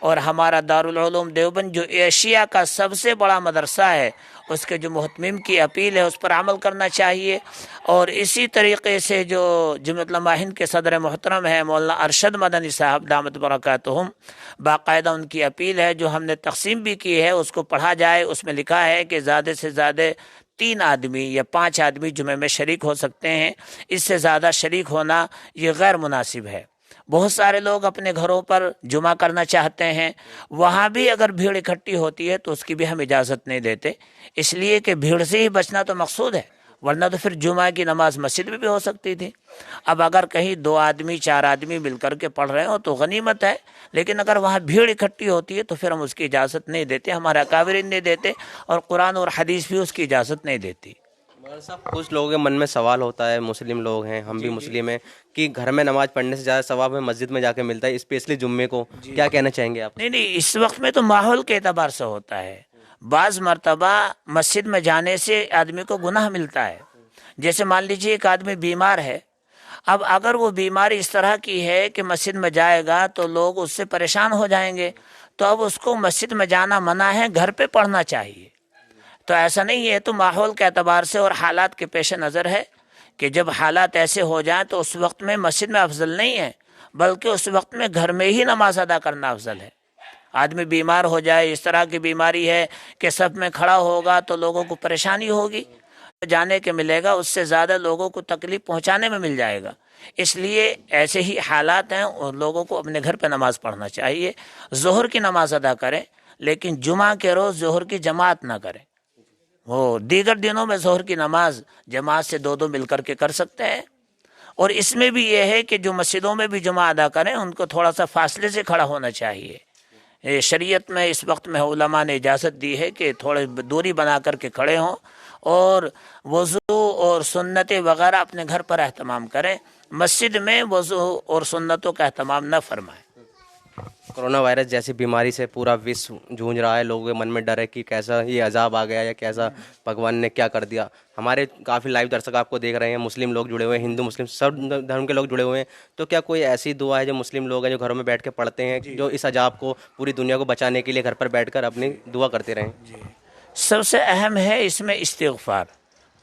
اور ہمارا دارالعلوم دیوبند جو ایشیا کا سب سے بڑا مدرسہ ہے، اس کے جو محتمم کی اپیل ہے اس پر عمل کرنا چاہیے. اور اسی طریقے سے جو جمعیت علماء ہند کے صدر محترم ہیں مولانا ارشد مدنی صاحب دامت برکاتہم، باقاعدہ ان کی اپیل ہے جو ہم نے تقسیم بھی کی ہے، اس کو پڑھا جائے. اس میں لکھا ہے کہ زیادہ سے زیادہ 3 آدمی یا 5 آدمی جمعے میں شریک ہو سکتے ہیں، اس سے زیادہ شریک ہونا یہ غیر مناسب ہے. بہت سارے لوگ اپنے گھروں پر جمعہ کرنا چاہتے ہیں، وہاں بھی اگر بھیڑ اکٹھی ہوتی ہے تو اس کی بھی ہم اجازت نہیں دیتے، اس لیے کہ بھیڑ سے ہی بچنا تو مقصود ہے، ورنہ تو پھر جمعہ کی نماز مسجد میں بھی ہو سکتی تھی. اب اگر کہیں 2 آدمی 4 آدمی مل کر کے پڑھ رہے ہوں تو غنیمت ہے، لیکن اگر وہاں بھیڑ اکٹھی ہوتی ہے تو پھر ہم اس کی اجازت نہیں دیتے، ہمارے اکابرین نہیں دیتے، اور قرآن اور حدیث بھی اس کی اجازت نہیں دیتی. مولانا صاحب کچھ لوگوں کے من میں سوال ہوتا ہے، مسلم لوگ ہیں، ہم بھی مسلم ہیں، کہ گھر میں نماز پڑھنے سے زیادہ ثواب ہمیں مسجد میں جا کے ملتا ہے، اسپیشلی جمعے کو. کیا کہنا چاہیں گے آپ؟ نہیں، اس وقت میں تو ماحول کے اعتبار سے ہوتا ہے. بعض مرتبہ مسجد میں جانے سے آدمی کو گناہ ملتا ہے. جیسے مان لیجیے ایک آدمی بیمار ہے، اب اگر وہ بیماری اس طرح کی ہے کہ مسجد میں جائے گا تو لوگ اس سے پریشان ہو جائیں گے، تو اب اس کو مسجد میں جانا منع ہے، گھر پہ پڑھنا چاہیے. تو ایسا نہیں ہے، تو ماحول کے اعتبار سے اور حالات کے پیش نظر ہے کہ جب حالات ایسے ہو جائیں تو اس وقت میں مسجد میں افضل نہیں ہے، بلکہ اس وقت میں گھر میں ہی نماز ادا کرنا افضل ہے. آدمی بیمار ہو جائے، اس طرح کی بیماری ہے کہ سب میں کھڑا ہوگا تو لوگوں کو پریشانی ہوگی، جانے کے ملے گا اس سے زیادہ لوگوں کو تکلیف پہنچانے میں مل جائے گا. اس لیے ایسے ہی حالات ہیں اور لوگوں کو اپنے گھر پہ نماز پڑھنا چاہیے. ظہر کی نماز ادا کریں، لیکن جمعہ کے روز ظہر کی جماعت نہ کریں. وہ دیگر دنوں میں ظہر کی نماز جماعت سے 2 مل کر کے کر سکتے ہیں. اور اس میں بھی یہ ہے کہ جو مسجدوں میں بھی جمعہ ادا کریں ان کو تھوڑا سا فاصلے سے کھڑا ہونا چاہیے. شریعت میں اس وقت میں علماء نے اجازت دی ہے کہ تھوڑے دوری بنا کر کے کھڑے ہوں اور وضو اور سنتیں وغیرہ اپنے گھر پر اہتمام کریں، مسجد میں وضو اور سنتوں کا اہتمام نہ فرمائیں. کرونا وائرس جیسی بیماری سے پورا وشو جھونج رہا ہے، لوگوں کے من میں ڈر ہے کہ کیسا یہ عذاب آ گیا یا کیسا بھگوان نے کیا کر دیا. ہمارے کافی لائیو درشک آپ کو دیکھ رہے ہیں، مسلم لوگ جڑے ہوئے ہیں، ہندو مسلم سب دھرم کے لوگ جڑے ہوئے ہیں. تو کیا کوئی ایسی دعا ہے جو مسلم لوگ ہیں جو گھروں میں بیٹھ کے پڑھتے ہیں جو اس عذاب کو پوری دنیا کو بچانے کے لیے گھر پر بیٹھ کر اپنی دعا کرتے رہیں؟ سب سے اہم ہے اس میں استغفار.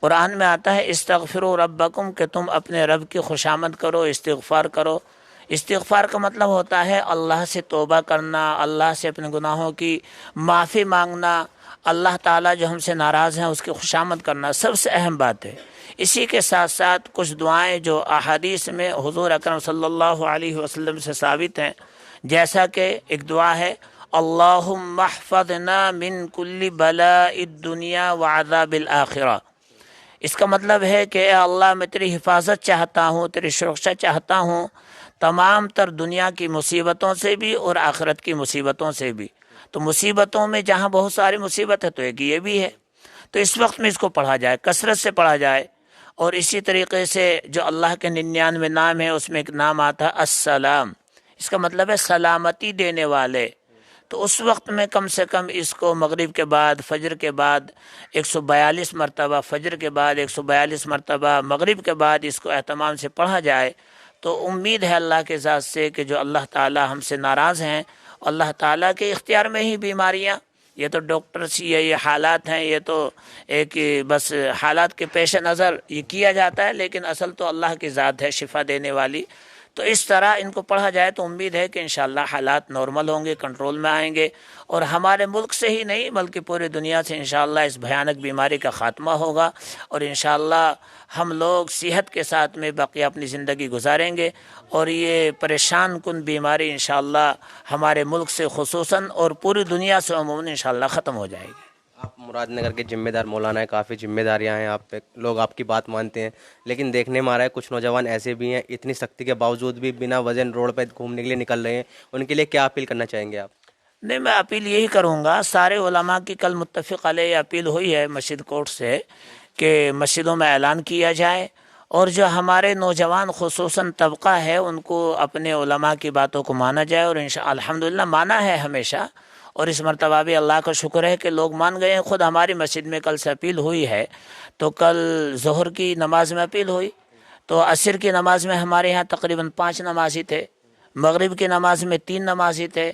قرآن میں آتا ہے استغفروا ربکم، کہ تم اپنے رب کی خوشامد کرو، استغفار کرو. استغفار کا مطلب ہوتا ہے اللہ سے توبہ کرنا، اللہ سے اپنے گناہوں کی معافی مانگنا، اللہ تعالیٰ جو ہم سے ناراض ہیں اس کی خوشامد کرنا سب سے اہم بات ہے. اسی کے ساتھ ساتھ کچھ دعائیں جو احادیث میں حضور اکرم صلی اللہ علیہ وسلم سے ثابت ہیں، جیسا کہ ایک دعا ہے اللہم احفظنا من کل بلاء الدنیا وعذاب الآخرہ. اس کا مطلب ہے کہ اے اللہ میں تیری حفاظت چاہتا ہوں، تیری سرکشا چاہتا ہوں تمام تر دنیا کی مصیبتوں سے بھی اور آخرت کی مصیبتوں سے بھی. تو مصیبتوں میں جہاں بہت ساری مصیبت ہے تو ایک یہ بھی ہے، تو اس وقت میں اس کو پڑھا جائے، کثرت سے پڑھا جائے. اور اسی طریقے سے جو اللہ کے 99 نام ہیں اس میں ایک نام آتا ہے السلام، اس کا مطلب ہے سلامتی دینے والے. تو اس وقت میں کم سے کم اس کو مغرب کے بعد، فجر کے بعد 142 مرتبہ، فجر کے بعد 142 مرتبہ، مغرب کے بعد اس کو اہتمام سے پڑھا جائے. تو امید ہے اللہ کے ذات سے کہ جو اللہ تعالیٰ ہم سے ناراض ہیں، اللہ تعالیٰ کے اختیار میں ہی بیماریاں، یہ تو ڈاکٹرس یہ حالات ہیں، یہ تو ایک بس حالات کے پیش نظر یہ کیا جاتا ہے، لیکن اصل تو اللہ کی ذات ہے شفا دینے والی. تو اس طرح ان کو پڑھا جائے تو امید ہے کہ انشاءاللہ حالات نارمل ہوں گے، کنٹرول میں آئیں گے، اور ہمارے ملک سے ہی نہیں بلکہ پوری دنیا سے انشاءاللہ اس بھیانک بیماری کا خاتمہ ہوگا، اور انشاءاللہ ہم لوگ صحت کے ساتھ میں باقی اپنی زندگی گزاریں گے، اور یہ پریشان کن بیماری انشاءاللہ ہمارے ملک سے خصوصاً اور پوری دنیا سے عموماً انشاءاللہ ختم ہو جائے گی. آپ مراد نگر کے ذمہ دار مولانا ہیں، کافی ذمہ داریاں ہیں آپ پہ، لوگ آپ کی بات مانتے ہیں، لیکن دیکھنے میں آ رہا ہے کچھ نوجوان ایسے بھی ہیں اتنی سختی کے باوجود بھی بنا وزن روڈ پہ گھومنے کے لیے نکل رہے ہیں. ان کے لیے کیا اپیل کرنا چاہیں گے آپ؟ نہیں، میں اپیل یہی کروں گا، سارے علماء کی کل متفق علیہ اپیل ہوئی ہے مسجد کورٹ سے کہ مسجدوں میں اعلان کیا جائے، اور جو ہمارے نوجوان خصوصاً طبقہ ہے ان کو اپنے علماء کی باتوں کو مانا جائے، اور الحمدللہ مانا ہے ہمیشہ، اور اس مرتبہ بھی اللہ کا شکر ہے کہ لوگ مان گئے ہیں. خود ہماری مسجد میں کل سے اپیل ہوئی ہے، تو کل ظہر کی نماز میں اپیل ہوئی، تو عصر کی نماز میں ہمارے یہاں تقریباً 5 نمازی تھے، مغرب کی نماز میں 3 نمازی تھے،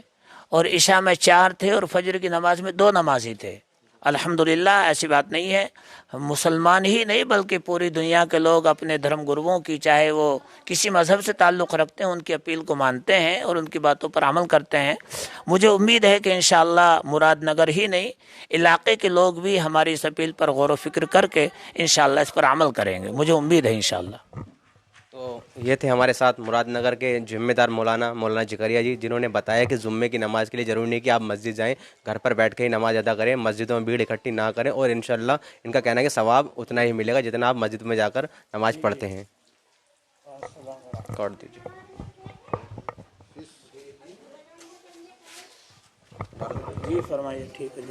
اور عشاء میں 4 تھے اور فجر کی نماز میں 2 نمازی تھے. الحمدللہ ایسی بات نہیں ہے. مسلمان ہی نہیں بلکہ پوری دنیا کے لوگ اپنے دھرم گروؤں کی، چاہے وہ کسی مذہب سے تعلق رکھتے ہیں، ان کی اپیل کو مانتے ہیں اور ان کی باتوں پر عمل کرتے ہیں. مجھے امید ہے کہ انشاءاللہ مراد نگر ہی نہیں، علاقے کے لوگ بھی ہماری اس اپیل پر غور و فکر کر کے انشاءاللہ اس پر عمل کریں گے. مجھے امید ہے انشاءاللہ. تو یہ تھے ہمارے ساتھ مراد نگر کے ذمہ دار مولانا جکریا جی، جنہوں نے بتایا کہ جمعے کی نماز کے لیے ضروری نہیں کہ آپ مسجد جائیں، گھر پر بیٹھ کے ہی نماز ادا کریں، مسجدوں میں بھیڑ اکٹھی نہ کریں، اور انشاءاللہ ان کا کہنا ہے کہ ثواب اتنا ہی ملے گا جتنا آپ مسجد میں جا کر نماز پڑھتے ہیں. کاٹ دیجیے. جی فرمائیے. ٹھیک ہے.